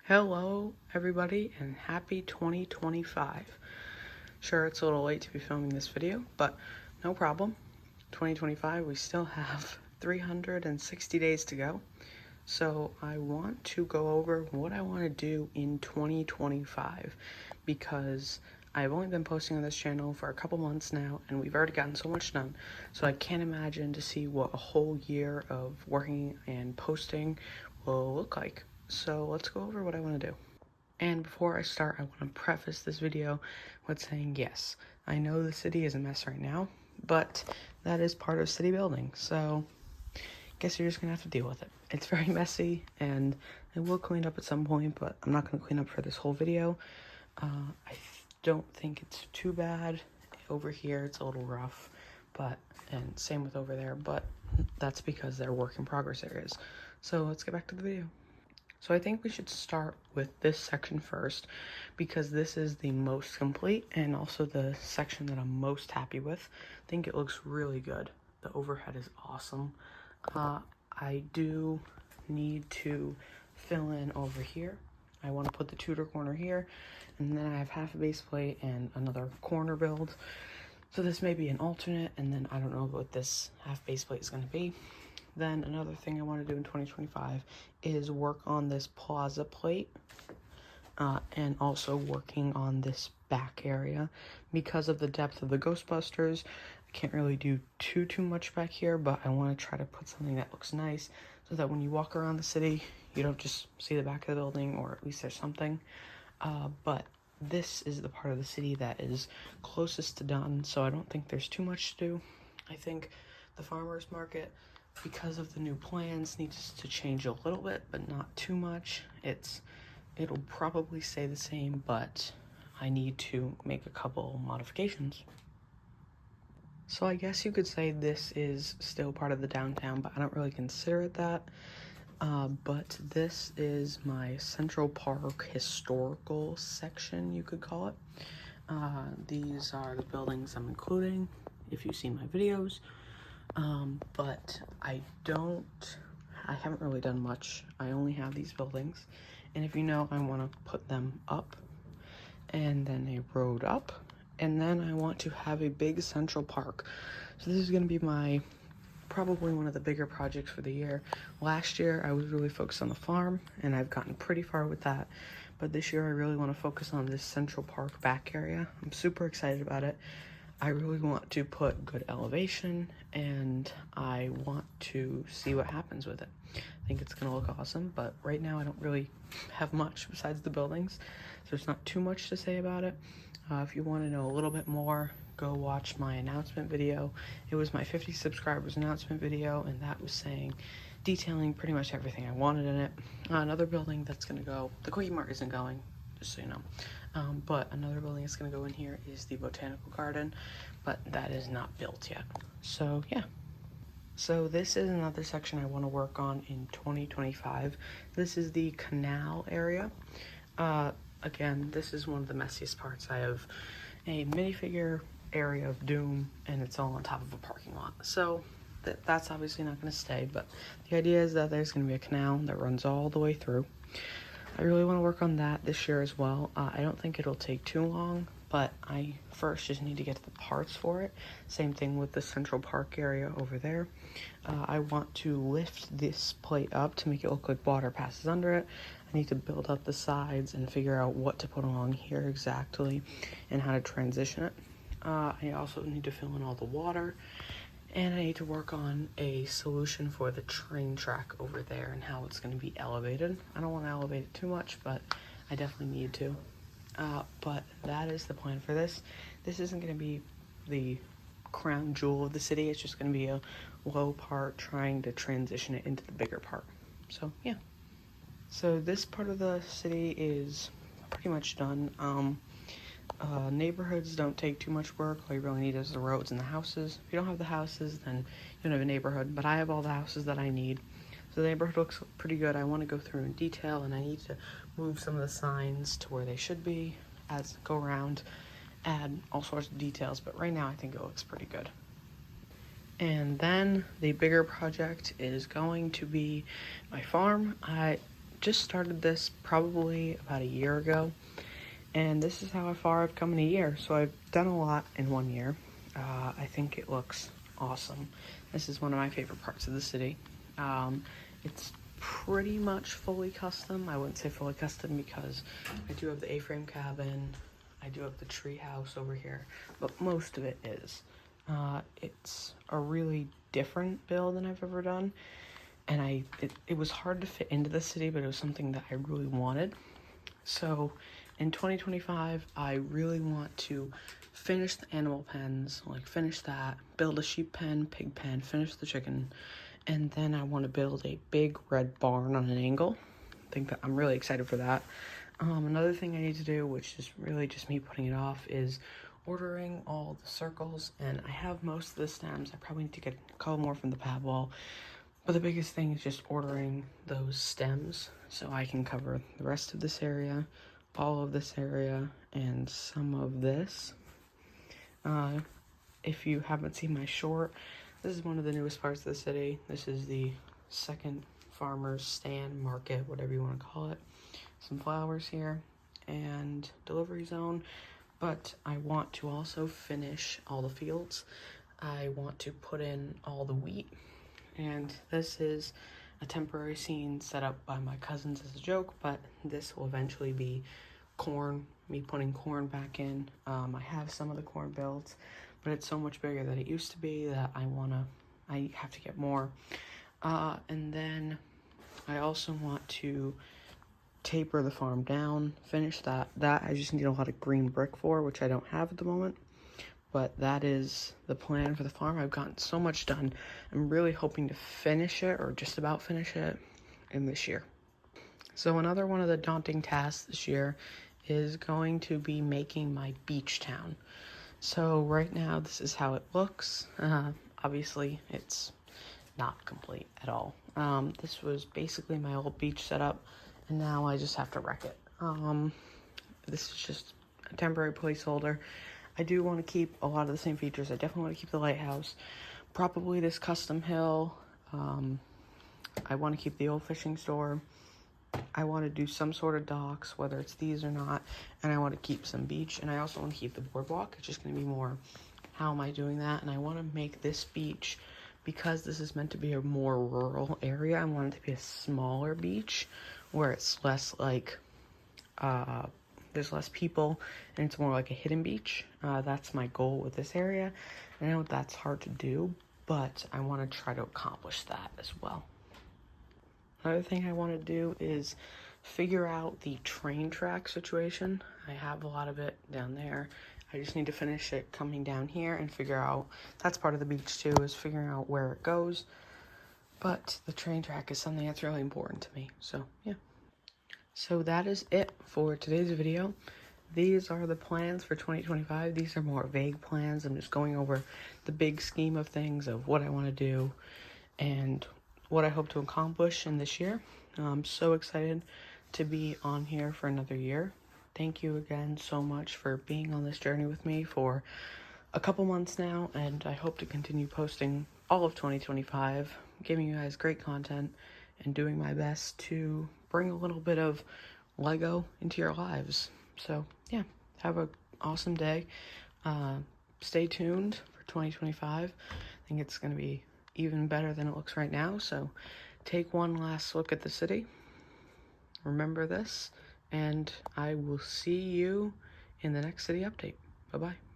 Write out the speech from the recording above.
Hello, everybody, and happy 2025. Sure, it's a little late to be filming this video, but no problem. 2025, we still have 360 days to go. So I want to go over what I want to do in 2025 because I've only been posting on this channel for a couple months now and we've already gotten so much done. So I can't imagine to see what a whole year of working and posting will look like. So let's go over what I want to do. And before I start, I want to preface this video with saying, yes, I know the city is a mess right now, but that is part of city building. So I guess you're just going to have to deal with it. It's very messy and I will clean up at some point, but I'm not going to clean up for this whole video. I don't think it's too bad. Over here, it's a little rough, and same with over there, but that's because they're work in progress areas. So let's get back to the video. So I think we should start with this section first because this is the most complete and also the section that I'm most happy with. I think it looks really good. The overhead is awesome. I do need to fill in over here. I want to put the Tudor corner here, and then I have half a base plate and another corner build. So this may be an alternate, and then I don't know what this half base plate is going to be. Then another thing I want to do in 2025 is work on this plaza plate and also working on this back area. Because of the depth of the Ghostbusters, I can't really do too much back here, but I want to try to put something that looks nice so that when you walk around the city, you don't just see the back of the building, or at least there's something. But this is the part of the city that is closest to done, so I don't think there's too much to do. I think the farmers market, because of the new plans, needs to change a little bit, but not too much. It'll probably stay the same, but I need to make a couple modifications. So I guess you could say this is still part of the downtown, but I don't really consider it that. But this is my Central Park historical section, you could call it. These are the buildings I'm including, if you've seen my videos. But I haven't really done much. I only have these buildings, and if you know, I want to put them up, and then a road up, and then I want to have a big central park. So this is going to be probably one of the bigger projects for the year. Last year, I was really focused on the farm, and I've gotten pretty far with that, but this year I really want to focus on this central park back area. I'm super excited about it. I really want to put good elevation, and I want to see what happens with it. I think it's going to look awesome, but right now I don't really have much besides the buildings, so there's not too much to say about it. If you want to know a little bit more, go watch my announcement video. It was my 50 subscribers announcement video, and that was detailing pretty much everything I wanted in it. Another building that's going to go, the Quickie Mart isn't going, just so you know. But another building that's going to go in here is the Botanical Garden, but that is not built yet. So yeah. So this is another section I want to work on in 2025. This is the Canal Area. Again, this is one of the messiest parts. I have a minifigure area of Doom, and it's all on top of a parking lot. So that's obviously not going to stay, but the idea is that there's going to be a canal that runs all the way through. I really want to work on that this year as well. I don't think it'll take too long, but I first just need to get the parts for it. Same thing with the Central Park area over there. I want to lift this plate up to make it look like water passes under it. I need to build up the sides and figure out what to put along here exactly and how to transition it. I also need to fill in all the water. And I need to work on a solution for the train track over there and how it's going to be elevated. I don't want to elevate it too much, but I definitely need to. But that is the plan for this. This isn't going to be the crown jewel of the city. It's just going to be a low part trying to transition it into the bigger part. So, yeah. So this part of the city is pretty much done. Neighborhoods don't take too much work. All you really need is the roads and the houses. If you don't have the houses, then you don't have a neighborhood, but I have all the houses that I need. So the neighborhood looks pretty good. I want to go through in detail, and I need to move some of the signs to where they should be as go around, add all sorts of details, but right now I think it looks pretty good. And then the bigger project is going to be my farm. just started this probably about a year ago, and this is how far I've come in a year. So I've done a lot in 1 year. I think it looks awesome. This is one of my favorite parts of the city. It's pretty much fully custom. I wouldn't say fully custom because I do have the A-frame cabin, I do have the tree house over here, but most of it is. It's a really different build than I've ever done, and it was hard to fit into the city, but it was something that I really wanted. So in 2025, I really want to finish the animal pens, like finish that, build a sheep pen, pig pen, finish the chicken, and then I want to build a big red barn on an angle. I think that I'm really excited for that. Another thing I need to do, which is really just me putting it off, is ordering all the circles, and I have most of the stems. I probably need to get a couple more from the pad wall, but the biggest thing is just ordering those stems so I can cover the rest of this area, all of this area, and some of this. If you haven't seen my short, this is one of the newest parts of the city. This is the second farmer's stand, market, whatever you want to call it. Some flowers here and delivery zone, but I want to also finish all the fields. I want to put in all the wheat, and this is a temporary scene set up by my cousins as a joke, but this will eventually be corn, me putting corn back in. I have some of the corn built, but it's so much bigger than it used to be that I have to get more. And then I also want to taper the farm down, finish that. That I just need a lot of green brick for, which I don't have at the moment. But that is the plan for the farm. I've gotten so much done. I'm really hoping to finish it, or just about finish it, in this year. So another one of the daunting tasks this year is going to be making my beach town. So right now, this is how it looks. Obviously, it's not complete at all. This was basically my old beach setup, and now I just have to wreck it. This is just a temporary placeholder. I do want to keep a lot of the same features. I definitely want to keep the lighthouse, probably this custom hill. I want to keep the old fishing store. I want to do some sort of docks, whether it's these or not, and I want to keep some beach, and I also want to keep the boardwalk. It's just going to be more, how am I doing that? And I want to make this beach, because this is meant to be a more rural area, I want it to be a smaller beach where it's less like, there's less people, and it's more like a hidden beach. That's my goal with this area. I know that's hard to do, but I want to try to accomplish that as well. Another thing I want to do is figure out the train track situation. I have a lot of it down there. I just need to finish it coming down here and figure out, that's part of the beach too, is figuring out where it goes. But the train track is something that's really important to me, so yeah. So that is it for today's video. These are the plans for 2025. These are more vague plans. I'm just going over the big scheme of things of what I want to do and what I hope to accomplish in this year. I'm so excited to be on here for another year. Thank you again so much for being on this journey with me for a couple months now, and I hope to continue posting all of 2025, giving you guys great content and doing my best to bring a little bit of Lego into your lives. So yeah, have an awesome day. Stay tuned for 2025. I think it's going to be even better than it looks right now. So take one last look at the city. Remember this, and I will see you in the next city update. Bye-bye.